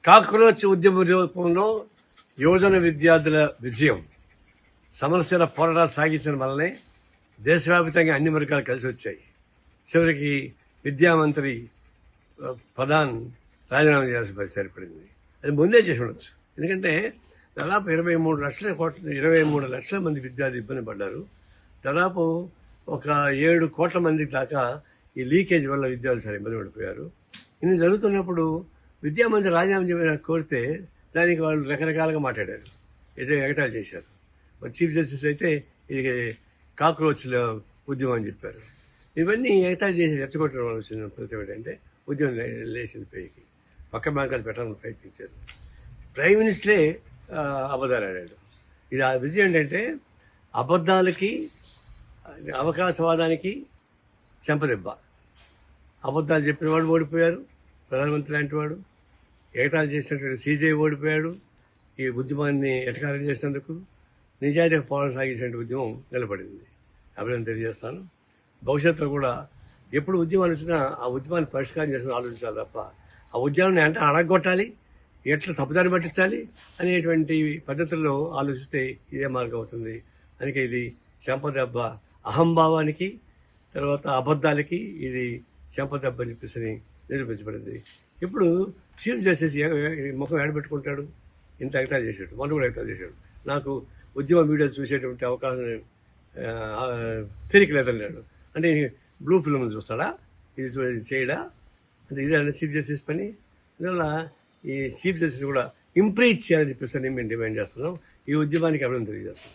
Cockroach ఉద్యమ రూపంలో యువజన విద్యార్థుల విజయం, సమస్యల పోరాటాలు సాగించిన వల్లనే దేశవ్యాప్తంగా అన్ని వర్గాలు కలిసి వచ్చాయి. చివరికి విద్యామంత్రి ప్రధాన్ రాజీనామా చేయాల్సిన పరిస్థితి ఏర్పడింది. అది ముందే చేసి ఉండొచ్చు. ఎందుకంటే దాదాపు 23 లక్షల మంది విద్యార్థులు ఇబ్బంది పడ్డారు. దాదాపు ఒక 7 కోట్ల మంది దాకా ఈ లీకేజ్ వల్ల విద్యార్థులు చాలా ఇబ్బంది పడిపోయారు. ఇన్ని జరుగుతున్నప్పుడు విద్యామంత్రి రాజీనామా చేయమని కోరితే దానికి వాళ్ళు రకరకాలుగా మాట్లాడారు, ఏదో ఎగతాళి చేశారు. మరి చీఫ్ జస్టిస్ అయితే ఇది కాక్రోచ్ల ఉద్యమం అని చెప్పారు. ఇవన్నీ ఎగతాళి చేసి రెచ్చగొట్టడం వల్ల వచ్చిన ఫలితం ఏంటంటే ఉద్యమం లేచింది పైకి. పక్క బ్యాంకులు పెట్టాలని ప్రయత్నించారు. ప్రైమ్ మినిస్టరే అబద్ధాలు ఆడాడు. ఇది ఆ విజయం ఏంటంటే అబద్ధాలకి, అవకాశవాదానికి చెంపదెబ్బ. అబద్ధాలు చెప్పిన వాడు ఓడిపోయారు, ప్రధానమంత్రి లాంటి వాడు. ఎగతాళి చేసినటువంటి సీజే ఓడిపోయాడు. ఈ ఉద్యమాన్ని ఎటకారం చేసినందుకు నిజాయితీగా పోరాటం సాగించిన ఉద్యమం నిలబడింది. అభినందన తెలియజేస్తాను. భవిష్యత్తులో కూడా ఎప్పుడు ఉద్యమాలు వచ్చినా ఆ ఉద్యమాన్ని పరిష్కారం చేసుకుని ఆలోచించాలి తప్ప ఆ ఉద్యమాన్ని అంటే అడగొట్టాలి, ఎట్లా తప్పుదారి పట్టించాలి అనేటువంటి పద్ధతుల్లో ఆలోచిస్తే ఇదే మార్గం అవుతుంది. అందుకే ఇది చెంపదెబ్బ అహంభావానికి, తర్వాత అబద్ధాలకి ఇది చెంపదెబ్బ అని చెప్పేసి నిరూపించబడింది. ఇప్పుడు చీఫ్ జస్టిస్ ముఖం ఏడబెట్టుకుంటాడు, ఇంత ఎగతాళి చేశాడు, మొన్న కూడా ఎగతాళి చేశాడు. నాకు ఉద్యమ వీడియోలు చూసేటువంటి అవకాశం తిరిగి లేదన్నాడు. అంటే బ్లూ ఫిల్మ్ చూస్తాడా, ఇది చేయడా? అంటే ఇదే చీఫ్ జస్టిస్ పని. అందువల్ల ఈ చీఫ్ జస్టిస్ కూడా ఇంప్రీచ్ చేయాలని చెప్పేసి మేము డిమాండ్ చేస్తున్నాం. ఈ ఉద్యమానికి అభినందన తెలియజేస్తున్నాం.